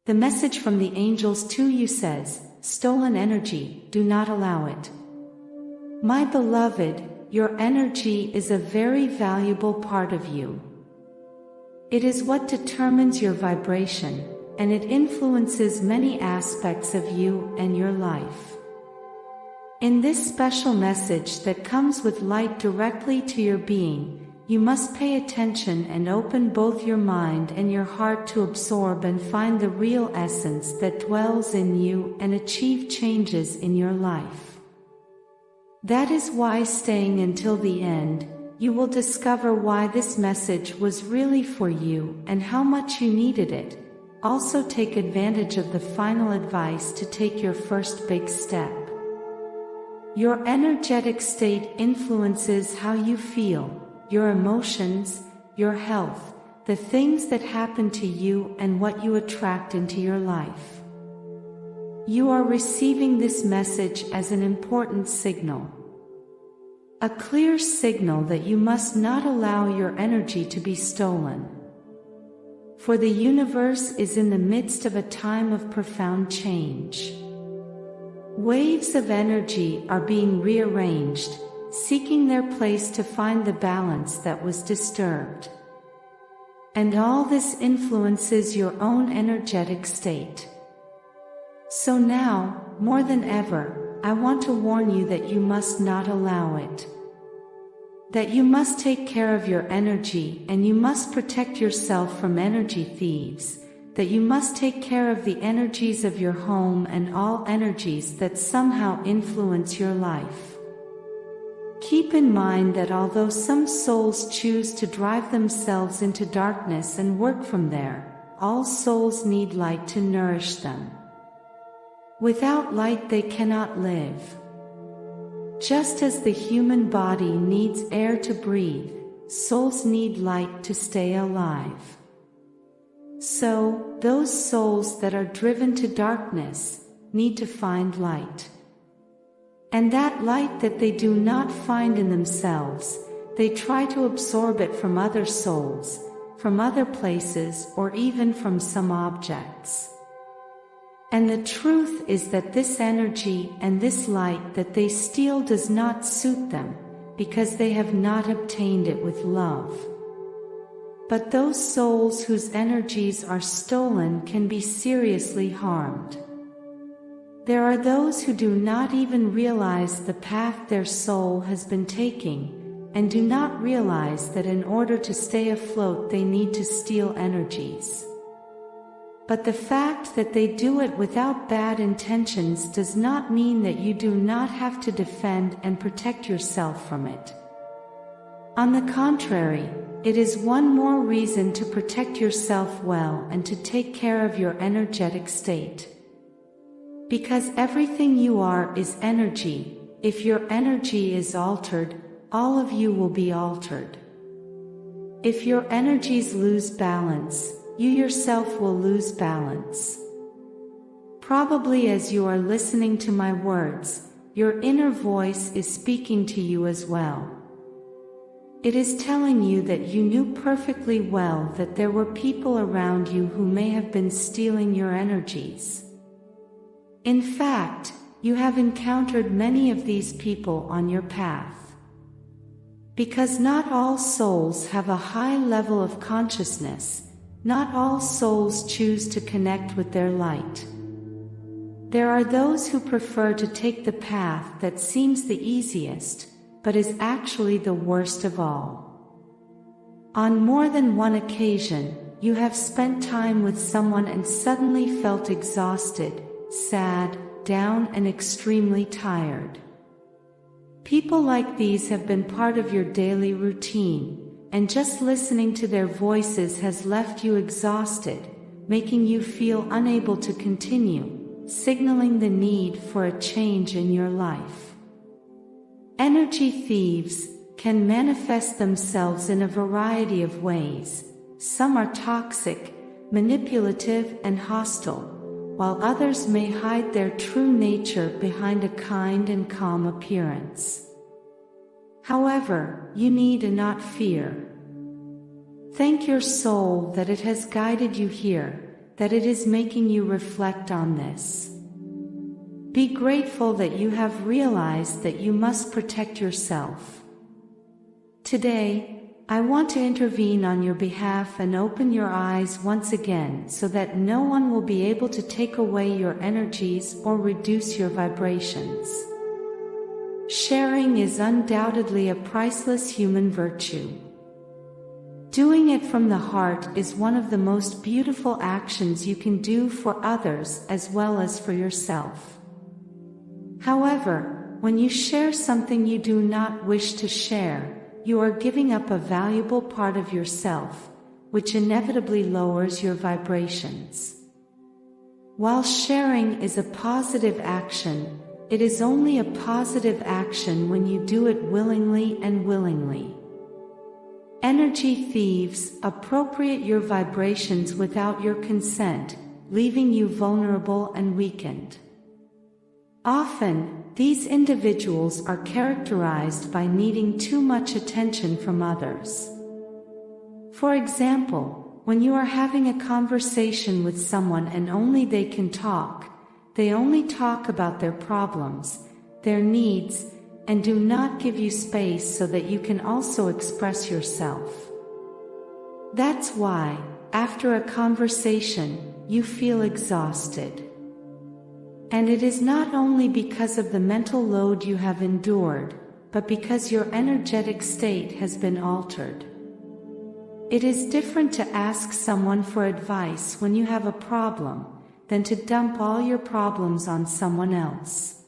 The message from the angels to you says, stolen energy, do not allow it. My beloved, your energy is a very valuable part of you. It is what determines your vibration, and it influences many aspects of you and your life. In this special message that comes with light directly to your being, you must pay attention and open both your mind and your heart to absorb and find the real essence that dwells in you and achieve changes in your life. That is why, staying until the end, you will discover why this message was really for you and how much you needed it. Also, take advantage of the final advice to take your first big step. Your energetic state influences how you feel, your emotions, your health, the things that happen to you, and what you attract into your life. You are receiving this message as an important signal. A clear signal that you must not allow your energy to be stolen. For the universe is in the midst of a time of profound change. Waves of energy are being rearranged, seeking their place to find the balance that was disturbed. And all this influences your own energetic state. So now, more than ever, I want to warn you that you must not allow it. That you must take care of your energy, and you must protect yourself from energy thieves. That you must take care of the energies of your home and all energies that somehow influence your life. Keep in mind that although some souls choose to drive themselves into darkness and work from there, all souls need light to nourish them. Without light they cannot live. Just as the human body needs air to breathe, souls need light to stay alive. So, those souls that are driven to darkness need to find light. And that light that they do not find in themselves, they try to absorb it from other souls, from other places, or even from some objects. And the truth is that this energy and this light that they steal does not suit them, because they have not obtained it with love. But those souls whose energies are stolen can be seriously harmed. There are those who do not even realize the path their soul has been taking, and do not realize that in order to stay afloat they need to steal energies. But the fact that they do it without bad intentions does not mean that you do not have to defend and protect yourself from it. On the contrary, it is one more reason to protect yourself well and to take care of your energetic state. Because everything you are is energy. If your energy is altered, all of you will be altered. If your energies lose balance, you yourself will lose balance. Probably as you are listening to my words, your inner voice is speaking to you as well. It is telling you that you knew perfectly well that there were people around you who may have been stealing your energies. In fact, you have encountered many of these people on your path. Because not all souls have a high level of consciousness, not all souls choose to connect with their light. There are those who prefer to take the path that seems the easiest, but is actually the worst of all. On more than one occasion, you have spent time with someone and suddenly felt exhausted, sad, down, and extremely tired. People like these have been part of your daily routine, and just listening to their voices has left you exhausted, making you feel unable to continue, signaling the need for a change in your life. Energy thieves can manifest themselves in a variety of ways. Some are toxic, manipulative, and hostile, while others may hide their true nature behind a kind and calm appearance. However, you need not fear. Thank your soul that it has guided you here, that it is making you reflect on this. Be grateful that you have realized that you must protect yourself. Today, I want to intervene on your behalf and open your eyes once again so that no one will be able to take away your energies or reduce your vibrations. Sharing is undoubtedly a priceless human virtue. Doing it from the heart is one of the most beautiful actions you can do for others as well as for yourself. However, when you share something you do not wish to share, you are giving up a valuable part of yourself, which inevitably lowers your vibrations. While sharing is a positive action, it is only a positive action when you do it willingly and willingly. Energy thieves appropriate your vibrations without your consent, leaving you vulnerable and weakened. Often, these individuals are characterized by needing too much attention from others. For example, when you are having a conversation with someone and only they can talk, they only talk about their problems, their needs, and do not give you space so that you can also express yourself. That's why, after a conversation, you feel exhausted. And it is not only because of the mental load you have endured, but because your energetic state has been altered. It is different to ask someone for advice when you have a problem, than to dump all your problems on someone else.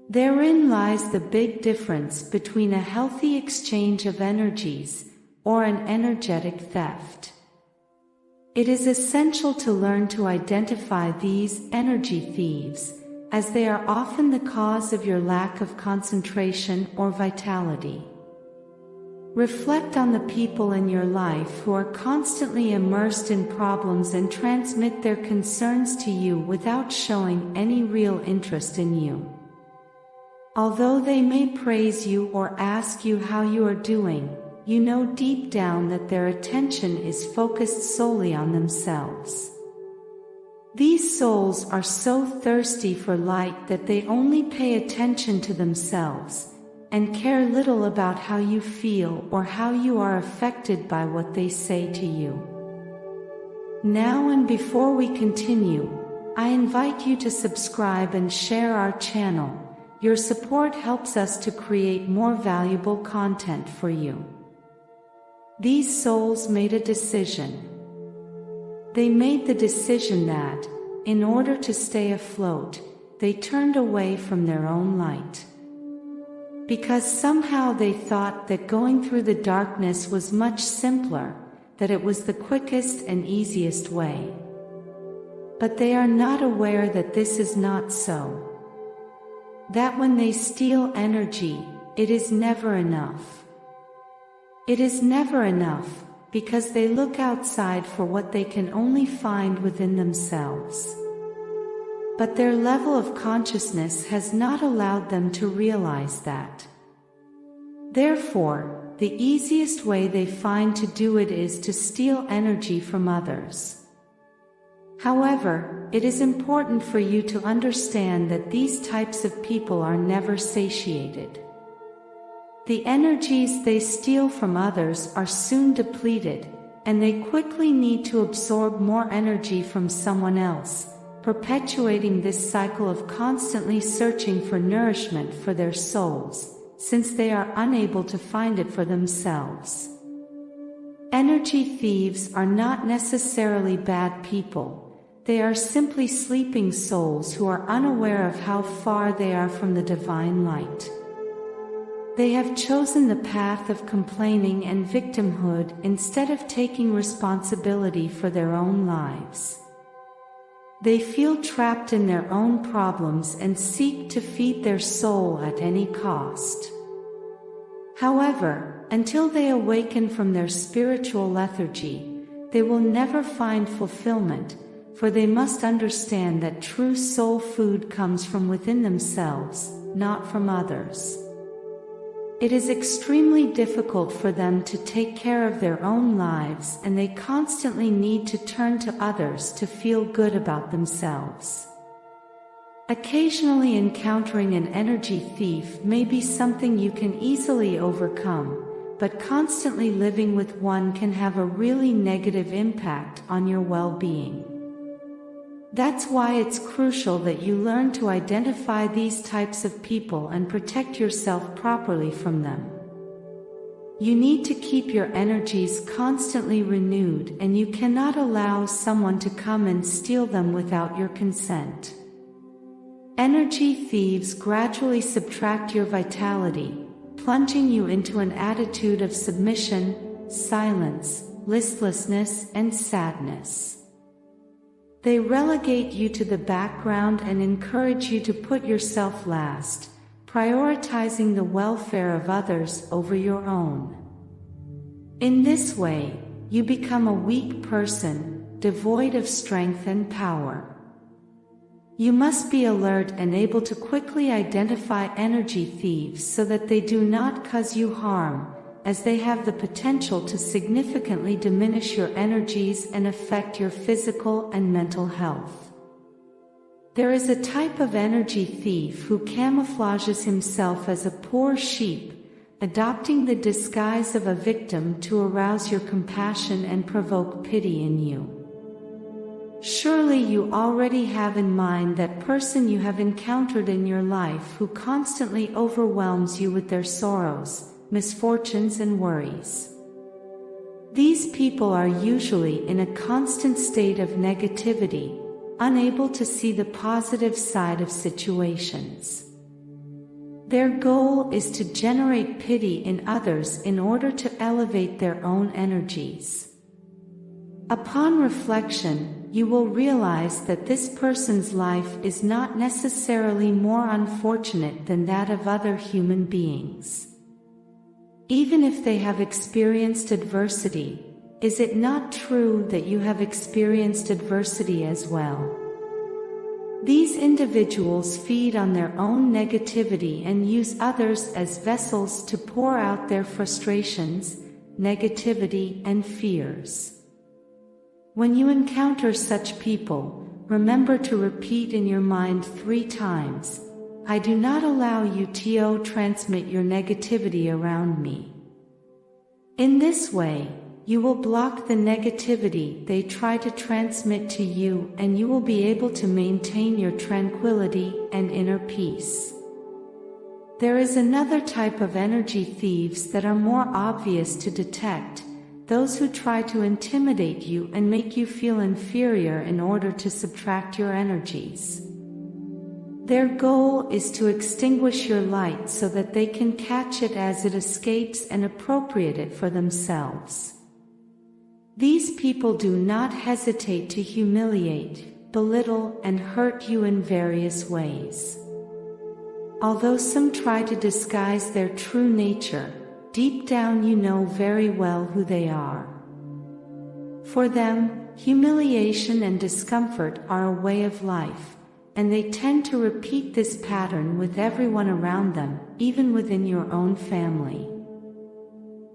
Therein lies the big difference between a healthy exchange of energies, or an energetic theft. It is essential to learn to identify these energy thieves, as they are often the cause of your lack of concentration or vitality. Reflect on the people in your life who are constantly immersed in problems and transmit their concerns to you without showing any real interest in you. Although they may praise you or ask you how you are doing, you know deep down that their attention is focused solely on themselves. These souls are so thirsty for light that they only pay attention to themselves, and care little about how you feel or how you are affected by what they say to you. Now and before we continue, I invite you to subscribe and share our channel. Your support helps us to create more valuable content for you. These souls made a decision. They made the decision that, in order to stay afloat, they turned away from their own light. Because somehow they thought that going through the darkness was much simpler, that it was the quickest and easiest way. But they are not aware that this is not so. That when they steal energy, it is never enough. It is never enough, because they look outside for what they can only find within themselves. But their level of consciousness has not allowed them to realize that. Therefore, the easiest way they find to do it is to steal energy from others. However, it is important for you to understand that these types of people are never satiated. The energies they steal from others are soon depleted, and they quickly need to absorb more energy from someone else, perpetuating this cycle of constantly searching for nourishment for their souls, since they are unable to find it for themselves. Energy thieves are not necessarily bad people. They are simply sleeping souls who are unaware of how far they are from the divine light. They have chosen the path of complaining and victimhood instead of taking responsibility for their own lives. They feel trapped in their own problems and seek to feed their soul at any cost. However, until they awaken from their spiritual lethargy, they will never find fulfillment, for they must understand that true soul food comes from within themselves, not from others. It is extremely difficult for them to take care of their own lives, and they constantly need to turn to others to feel good about themselves. Occasionally encountering an energy thief may be something you can easily overcome, but constantly living with one can have a really negative impact on your well-being. That's why it's crucial that you learn to identify these types of people and protect yourself properly from them. You need to keep your energies constantly renewed, and you cannot allow someone to come and steal them without your consent. Energy thieves gradually subtract your vitality, plunging you into an attitude of submission, silence, listlessness, and sadness. They relegate you to the background and encourage you to put yourself last, prioritizing the welfare of others over your own. In this way, you become a weak person, devoid of strength and power. You must be alert and able to quickly identify energy thieves so that they do not cause you harm, as they have the potential to significantly diminish your energies and affect your physical and mental health. There is a type of energy thief who camouflages himself as a poor sheep, adopting the disguise of a victim to arouse your compassion and provoke pity in you. Surely you already have in mind that person you have encountered in your life who constantly overwhelms you with their sorrows, misfortunes, and worries. These people are usually in a constant state of negativity, unable to see the positive side of situations. Their goal is to generate pity in others in order to elevate their own energies. Upon reflection, you will realize that this person's life is not necessarily more unfortunate than that of other human beings. Even if they have experienced adversity, is it not true that you have experienced adversity as well? These individuals feed on their own negativity and use others as vessels to pour out their frustrations, negativity, and fears. When you encounter such people, remember to repeat in your mind 3 times, I do not allow you to transmit your negativity around me. In this way, you will block the negativity they try to transmit to you, and you will be able to maintain your tranquility and inner peace. There is another type of energy thieves that are more obvious to detect, those who try to intimidate you and make you feel inferior in order to subtract your energies. Their goal is to extinguish your light so that they can catch it as it escapes and appropriate it for themselves. These people do not hesitate to humiliate, belittle, and hurt you in various ways. Although some try to disguise their true nature, deep down you know very well who they are. For them, humiliation and discomfort are a way of life, and they tend to repeat this pattern with everyone around them, even within your own family.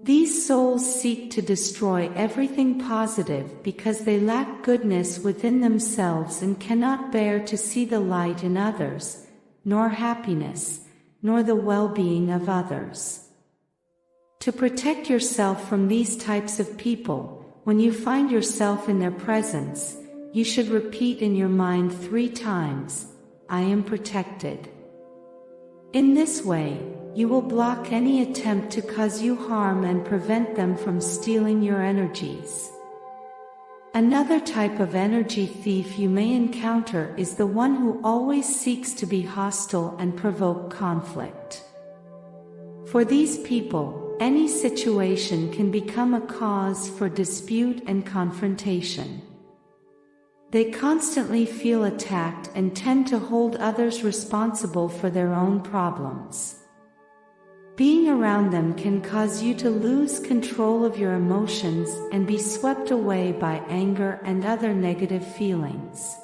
These souls seek to destroy everything positive because they lack goodness within themselves and cannot bear to see the light in others, nor happiness, nor the well-being of others. To protect yourself from these types of people, when you find yourself in their presence, you should repeat in your mind 3 times, I am protected. In this way, you will block any attempt to cause you harm and prevent them from stealing your energies. Another type of energy thief you may encounter is the one who always seeks to be hostile and provoke conflict. For these people, any situation can become a cause for dispute and confrontation. They constantly feel attacked and tend to hold others responsible for their own problems. Being around them can cause you to lose control of your emotions and be swept away by anger and other negative feelings.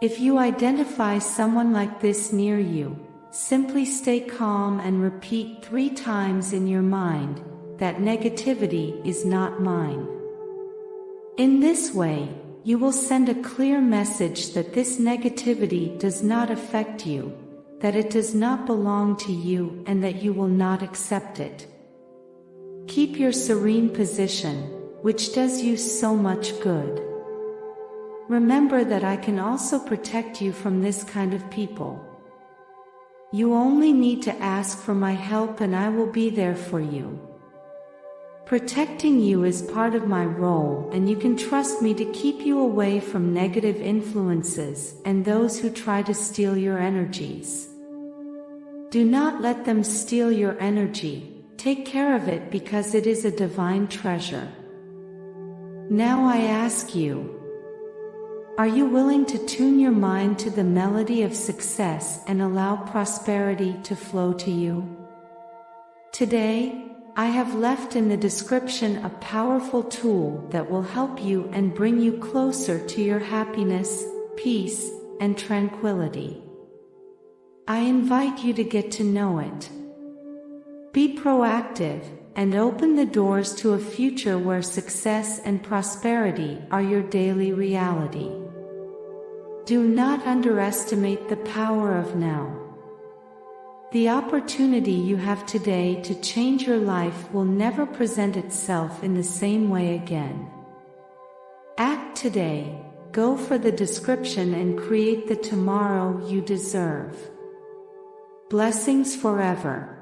If you identify someone like this near you, simply stay calm and repeat 3 times in your mind, that negativity is not mine. In this way, you will send a clear message that this negativity does not affect you, that it does not belong to you, and that you will not accept it. Keep your serene position, which does you so much good. Remember that I can also protect you from this kind of people. You only need to ask for my help and I will be there for you. Protecting you is part of my role, and you can trust me to keep you away from negative influences and those who try to steal your energies. Do not let them steal your energy. Take care of it because it is a divine treasure. Now I ask you, are you willing to tune your mind to the melody of success and allow prosperity to flow to you? Today, I have left in the description a powerful tool that will help you and bring you closer to your happiness, peace, and tranquility. I invite you to get to know it. Be proactive and open the doors to a future where success and prosperity are your daily reality. Do not underestimate the power of now. The opportunity you have today to change your life will never present itself in the same way again. Act today, go for the description and create the tomorrow you deserve. Blessings forever.